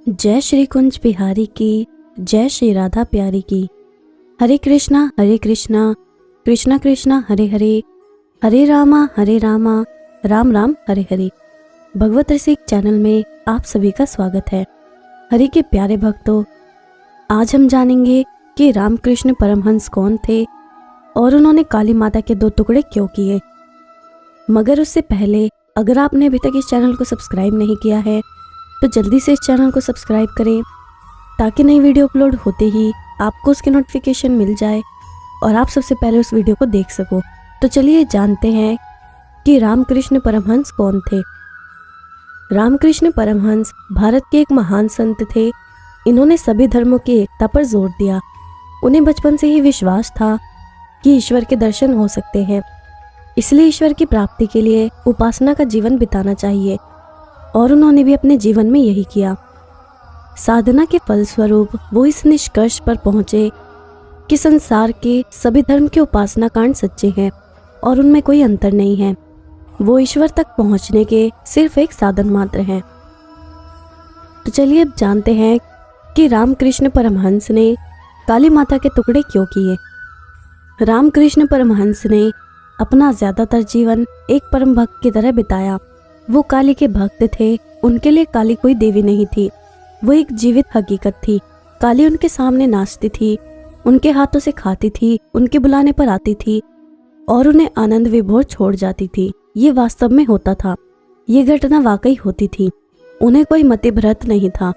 जय श्री कुंज बिहारी की, जय श्री राधा प्यारी की। हरे कृष्णा कृष्णा कृष्णा हरे हरे, हरे रामा राम राम हरे हरे। भगवत रसिक चैनल में आप सभी का स्वागत है। हरि के प्यारे भक्तों, आज हम जानेंगे कि रामकृष्ण परमहंस कौन थे और उन्होंने काली माता के 2 टुकड़े क्यों किए। मगर उससे पहले अगर आपने अभी तक इस चैनल को सब्सक्राइब नहीं किया है तो जल्दी से इस चैनल को सब्सक्राइब करें ताकि नई वीडियो अपलोड होते ही आपको उसकी नोटिफिकेशन मिल जाए और आप सबसे पहले उस वीडियो को देख सको। तो चलिए जानते हैं कि रामकृष्ण परमहंस कौन थे। रामकृष्ण परमहंस भारत के एक महान संत थे। इन्होंने सभी धर्मों की एकता पर जोर दिया। उन्हें बचपन से ही विश्वास था कि ईश्वर के दर्शन हो सकते हैं, इसलिए ईश्वर की प्राप्ति के लिए उपासना का जीवन बिताना चाहिए और उन्होंने भी अपने जीवन में यही किया। साधना के फलस्वरूप वो इस निष्कर्ष पर पहुंचे कि संसार के सभी धर्म के उपासना कांड सच्चे हैं और उनमें कोई अंतर नहीं है। वो ईश्वर तक पहुंचने के सिर्फ एक साधन मात्र हैं। तो चलिए अब जानते हैं कि रामकृष्ण परमहंस ने काली माता के टुकड़े क्यों किए। रामकृष्ण परमहंस ने अपना ज्यादातर जीवन एक परम भक्त की तरह बिताया। वो काली के भक्त थे। उनके लिए काली कोई देवी नहीं थी, वो एक जीवित हकीकत थी। काली उनके सामने नाचती थी, उनके हाथों से खाती थी, उनके बुलाने पर आती थी और उन्हें आनंद विभोर छोड़ जाती थी। ये वास्तव में होता था, ये घटना वाकई होती थी। उन्हें कोई मतिभ्रत नहीं था।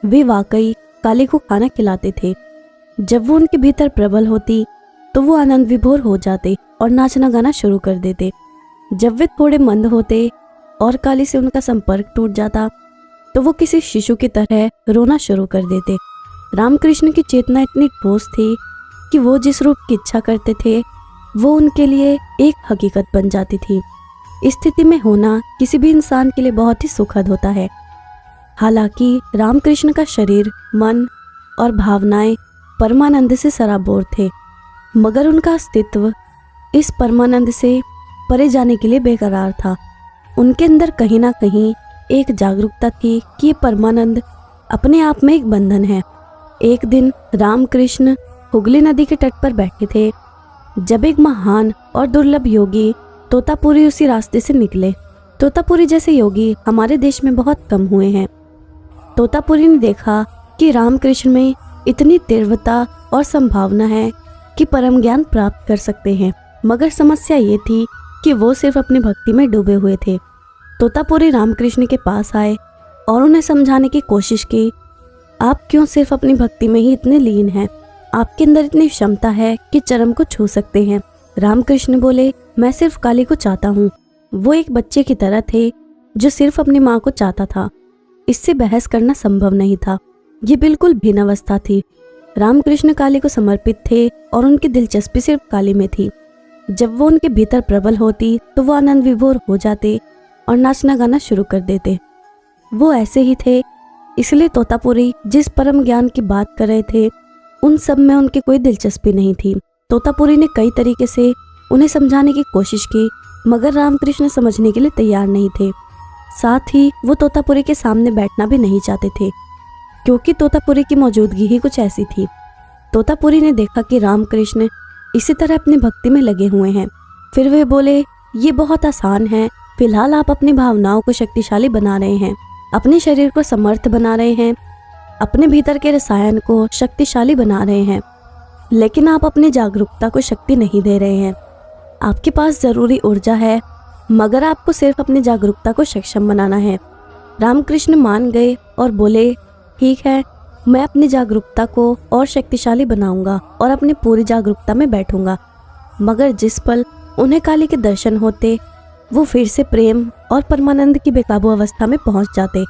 वे वाकई काली को खाना खिलाते थे। जब वो उनके भीतर प्रबल होती तो वो आनंद विभोर हो जाते और नाचना गाना शुरू कर देते। जब वे थोड़े मंद होते और काली से उनका संपर्क टूट जाता तो वो किसी शिशु की तरह रोना शुरू कर देते। रामकृष्ण की चेतना इतनी ठोस थी कि वो जिस रूप की इच्छा करते थे वो उनके लिए एक हकीकत बन जाती थी। इस स्थिति में होना किसी भी इंसान के लिए बहुत ही सुखद होता है। हालांकि रामकृष्ण का शरीर, मन और भावनाएं परमानंद से सराबोर थे, मगर उनका अस्तित्व इस परमानंद से परे जाने के लिए बेकरार था। उनके अंदर कहीं ना कहीं एक जागरूकता थी कि ये परमानंद अपने आप में एक बंधन है। एक दिन रामकृष्ण हुगली नदी के तट पर बैठे थे जब एक महान और दुर्लभ योगी तोतापुरी उसी रास्ते से निकले। तोतापुरी जैसे योगी हमारे देश में बहुत कम हुए हैं। तोतापुरी ने देखा कि रामकृष्ण में इतनी तीव्रता और संभावना है कि परम ज्ञान प्राप्त कर सकते हैं, मगर समस्या ये थी कि वो सिर्फ अपनी भक्ति में डूबे हुए थे। तोतापुरी रामकृष्ण के पास आए और उन्हें समझाने की कोशिश की, आप क्यों सिर्फ अपनी भक्ति में ही इतने लीन हैं? आपके अंदर इतनी क्षमता है कि चरम को छू सकते हैं। रामकृष्ण बोले, मैं सिर्फ काली को चाहता हूँ। वो एक बच्चे की तरह थे जो सिर्फ अपनी माँ को चाहता था। इससे बहस करना संभव नहीं था। ये बिल्कुल भिन्न अवस्था थी। रामकृष्ण काली को समर्पित थे और उनकी दिलचस्पी सिर्फ काली में थी। जब वो उनके भीतर प्रबल होती तो वो आनंद विभोर हो जाते और नाचना गाना शुरू कर देते। वो ऐसे ही थे। इसलिए तोतापुरी जिस परम ज्ञान की बात कर रहे थे उन सब में उनकी कोई दिलचस्पी नहीं थी। तोतापुरी ने कई तरीके से उन्हें समझाने की कोशिश की, मगर रामकृष्ण समझने के लिए तैयार नहीं थे। साथ ही वो तोतापुरी के सामने बैठना भी नहीं चाहते थे, क्योंकि तोतापुरी की मौजूदगी ही कुछ ऐसी थी। तोतापुरी ने देखा कि रामकृष्ण इसी तरह अपनी भक्ति में लगे हुए हैं। फिर वे बोले, ये बहुत आसान है। फिलहाल आप अपनी भावनाओं को शक्तिशाली बना रहे हैं, अपने शरीर को समर्थ बना रहे हैं, अपने भीतर के रसायन को शक्तिशाली बना रहे हैं, लेकिन आप अपनी जागरूकता को शक्ति नहीं दे रहे हैं। आपके पास जरूरी ऊर्जा है, मगर आपको सिर्फ अपनी जागरूकता को सक्षम बनाना है। रामकृष्ण मान गए और बोले, ठीक है, मैं अपनी जागरूकता को और शक्तिशाली बनाऊंगा और अपनी पूरी जागरूकता में बैठूंगा। मगर जिस पल उन्हें काली के दर्शन होते वो फिर से प्रेम और परमानंद की बेकाबू अवस्था में पहुंच जाते।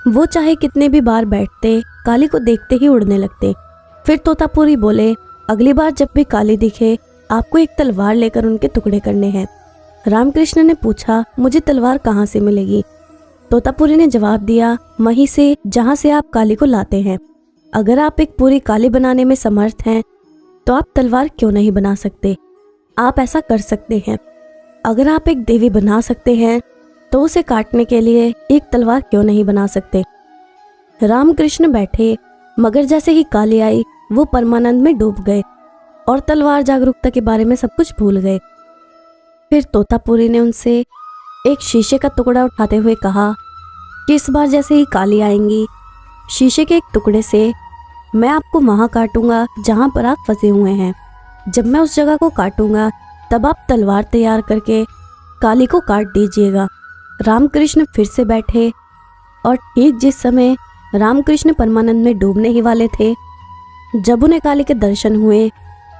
वो चाहे कितने भी बार बैठते, काली को देखते ही उड़ने लगते। फिर तोतापुरी बोले, अगली बार जब भी काली दिखे आपको एक तलवार लेकर उनके टुकड़े करने हैं। रामकृष्ण ने पूछा, मुझे तलवार कहाँ से मिलेगी? तोतापुरी ने जवाब दिया, वहीं से जहाँ से आप काली को लाते हैं। अगर आप एक पूरी काली बनाने में समर्थ हैं तो आप तलवार क्यों नहीं बना सकते? आप ऐसा कर सकते हैं। अगर आप एक देवी बना सकते हैं तो उसे काटने के लिए एक तलवार क्यों नहीं बना सकते? रामकृष्ण बैठे, मगर जैसे ही काली आई वो परमानंद में डूब गए और तलवार जागरूकता के बारे में सब कुछ भूल गए। फिर तोतापुरी ने उनसे एक शीशे का टुकड़ा उठाते हुए कहा कि इस बार जैसे ही काली आएंगी, शीशे के एक टुकड़े से मैं आपको वहां काटूंगा जहां पर आप फंसे हुए हैं। जब मैं उस जगह को काटूंगा तब आप तलवार तैयार करके काली को काट दीजिएगा। रामकृष्ण फिर से बैठे और ठीक जिस समय रामकृष्ण परमानंद में डूबने ही वाले थे, जब उन्हें काली के दर्शन हुए,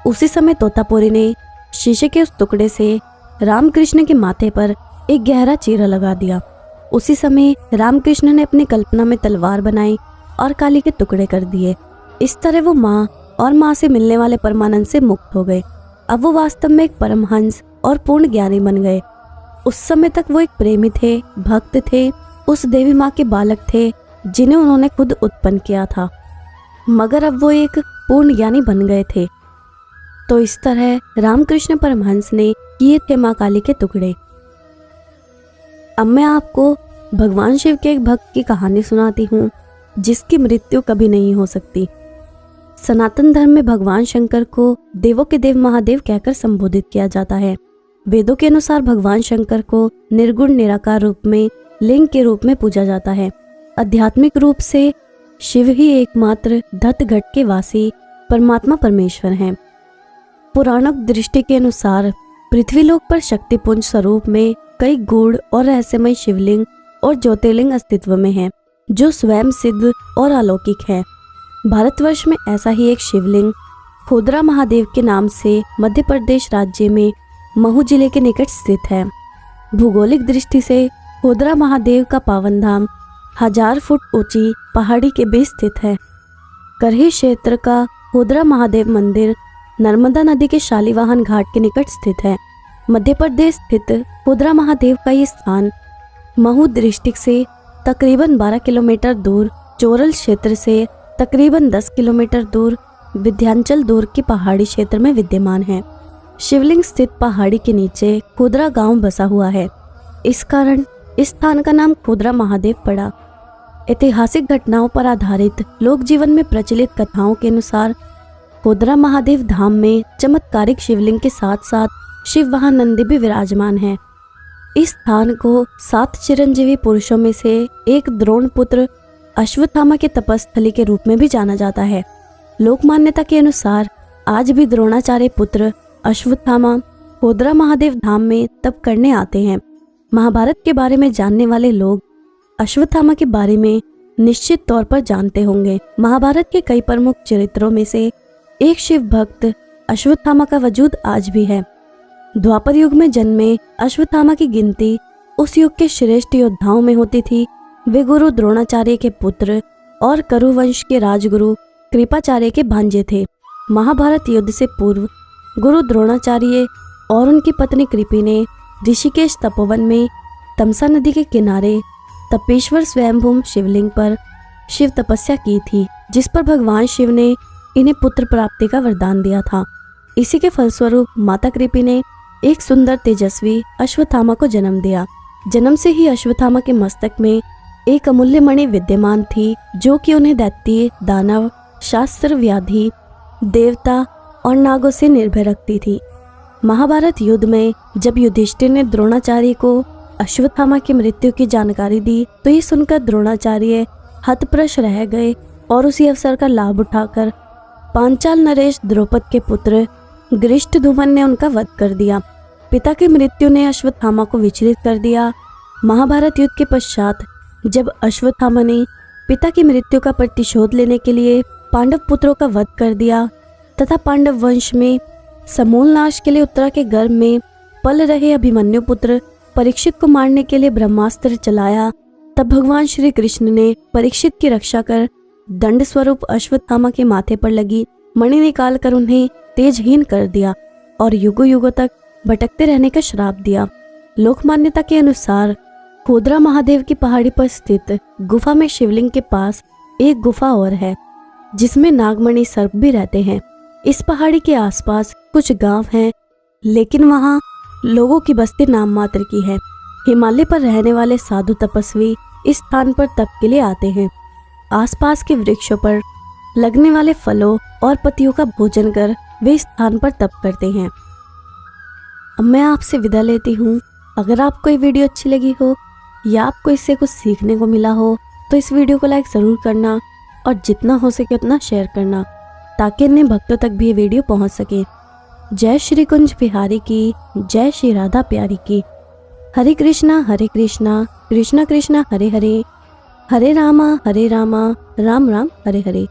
उसी समय तोतापुरी ने शीशे के उस टुकड़े से रामकृष्ण के माथे पर एक गहरा चीरा लगा दिया। उसी समय रामकृष्ण ने अपनी कल्पना में तलवार बनाई और काली के टुकड़े कर दिए। इस तरह वो माँ और माँ से मिलने वाले परमानंद से मुक्त हो गए। अब वो वास्तव में एक परमहंस और पूर्ण ज्ञानी बन गए। उस समय तक वो एक प्रेमी थे, भक्त थे, उस देवी माँ के बालक थे जिन्हें उन्होंने खुद उत्पन्न किया था, मगर अब वो एक पूर्ण ज्ञानी बन गए थे। तो इस तरह रामकृष्ण परमहंस ने किए थे माँ काली के टुकड़े। अब मैं आपको भगवान शिव के एक भक्त की कहानी सुनाती हूँ जिसकी मृत्यु कभी नहीं हो सकती। सनातन धर्म में भगवान शंकर को देवों के देव महादेव कहकर संबोधित किया जाता है। वेदों के अनुसार भगवान शंकर को निर्गुण निराकार रूप में लिंग के रूप में पूजा जाता है। आध्यात्मिक रूप से शिव ही एकमात्र धत घट के वासी परमात्मा परमेश्वर हैं। पुराणों दृष्टि के अनुसार पृथ्वीलोक पर शक्तिपुंज स्वरूप में कई गूढ़ और रहस्यमय शिवलिंग और ज्योतिर्लिंग अस्तित्व में हैं, जो स्वयं सिद्ध और अलौकिक है। भारतवर्ष में ऐसा ही एक शिवलिंग खोदरा महादेव के नाम से मध्य प्रदेश राज्य में महू जिले के निकट स्थित है। भौगोलिक दृष्टि से खोदरा महादेव का पावन धाम 1000 फुट ऊंची पहाड़ी के बीच स्थित है। करही क्षेत्र का खोदरा महादेव मंदिर नर्मदा नदी के शालीवाहन घाट के निकट स्थित है। मध्य प्रदेश स्थित खोदरा महादेव का ये स्थान महू डिस्ट्रिक्ट से तकरीबन 12 किलोमीटर दूर, चोरल क्षेत्र से तकरीबन 10 किलोमीटर दूर, विंध्याचल दूर के पहाड़ी क्षेत्र में विद्यमान है। शिवलिंग स्थित पहाड़ी के नीचे खोदरा गांव बसा हुआ है। इस कारण इस स्थान का नाम खोदरा महादेव पड़ा। ऐतिहासिक घटनाओं पर आधारित लोक जीवन में प्रचलित कथाओं के अनुसार खोदरा महादेव धाम में चमत्कारिक शिवलिंग के साथ साथ शिव वाहन नंदी भी विराजमान है। इस स्थान को 7 चिरंजीवी पुरुषों में से एक द्रोण पुत्र अश्वत्थामा के तपस्थली के रूप में भी जाना जाता है। लोक मान्यता के अनुसार आज भी द्रोणाचार्य पुत्र अश्वत्थामा खोदरा महादेव धाम में तप करने आते हैं। महाभारत के बारे में जानने वाले लोग अश्वत्थामा के बारे में निश्चित तौर पर जानते होंगे। महाभारत के कई प्रमुख चरित्रों में से एक शिव भक्त अश्वत्थामा का वजूद आज भी है। द्वापर युग में जन्मे अश्वत्थामा की गिनती उस युग के श्रेष्ठ योद्धाओं में होती थी। वे गुरु द्रोणाचार्य के पुत्र और करु वंश के राजगुरु कृपाचार्य के भांजे थे। महाभारत युद्ध से पूर्व गुरु द्रोणाचार्य और उनकी पत्नी कृपी ने ऋषिकेश तपोवन में तमसा नदी के किनारे तपेश्वर स्वयंभू शिवलिंग पर शिव तपस्या की थी, जिस पर भगवान शिव ने इन्हें पुत्र प्राप्ति का वरदान दिया था। इसी के फलस्वरूप माता कृपी ने एक सुंदर तेजस्वी अश्वत्थामा को जन्म दिया। जन्म से ही अश्वत्थामा के मस्तक में एक अमूल्य मणि विद्यमान थी, जो कि उन्हें दैत्य, दानव, शास्त्र, व्याधि, देवता और नागों से निर्भय रखती थी। महाभारत युद्ध में जब युधिष्ठिर ने द्रोणाचार्य को अश्वत्थामा की मृत्यु की जानकारी दी, तो ये सुनकर द्रोणाचार्य हतप्रश रह गए और उसी अवसर का लाभ उठाकर पांचाल नरेश द्रौपद के पुत्र गृष्टधुमन ने उनका वध कर दिया। पिता की मृत्यु ने अश्वत्थामा को विचलित कर दिया। महाभारत युद्ध के पश्चात जब अश्वत्थामा ने पिता की मृत्यु का प्रतिशोध लेने के लिए पांडव पुत्रों का वध कर दिया तथा पांडव वंश में समूल नाश के लिए उत्तरा के गर्भ में पल रहे अभिमन्यु पुत्र परीक्षित को मारने के लिए ब्रह्मास्त्र चलाया, तब भगवान श्री कृष्ण ने परीक्षित की रक्षा कर दंड स्वरूप अश्वत्थामा के माथे पर लगी मणि निकाल कर उन्हें तेजहीन कर दिया और युगों युगों तक भटकते रहने का श्राप दिया। लोक मान्यता के अनुसार खोदरा महादेव की पहाड़ी पर स्थित गुफा में शिवलिंग के पास एक गुफा और है, जिसमें नागमणि सर्प भी रहते हैं। इस पहाड़ी के आसपास कुछ गांव हैं, लेकिन वहां लोगों की बस्ती नाम मात्र की है। हिमालय पर रहने वाले साधु तपस्वी इस स्थान पर तप के लिए आते हैं। आसपास के वृक्षों पर लगने वाले फलों और पत्तियों का भोजन कर वे इस स्थान पर तप करते हैं। अब मैं आपसे विदा लेती हूँ। अगर आपको ये वीडियो अच्छी लगी हो या आपको इससे कुछ सीखने को मिला हो तो इस वीडियो को लाइक ज़रूर करना और जितना हो सके उतना शेयर करना, ताकि अन्य भक्तों तक भी ये वीडियो पहुँच सके। जय श्री कुंज बिहारी की, जय श्री राधा प्यारी की। हरे कृष्णा कृष्णा कृष्णा हरे हरे, हरे रामा राम राम हरे हरे।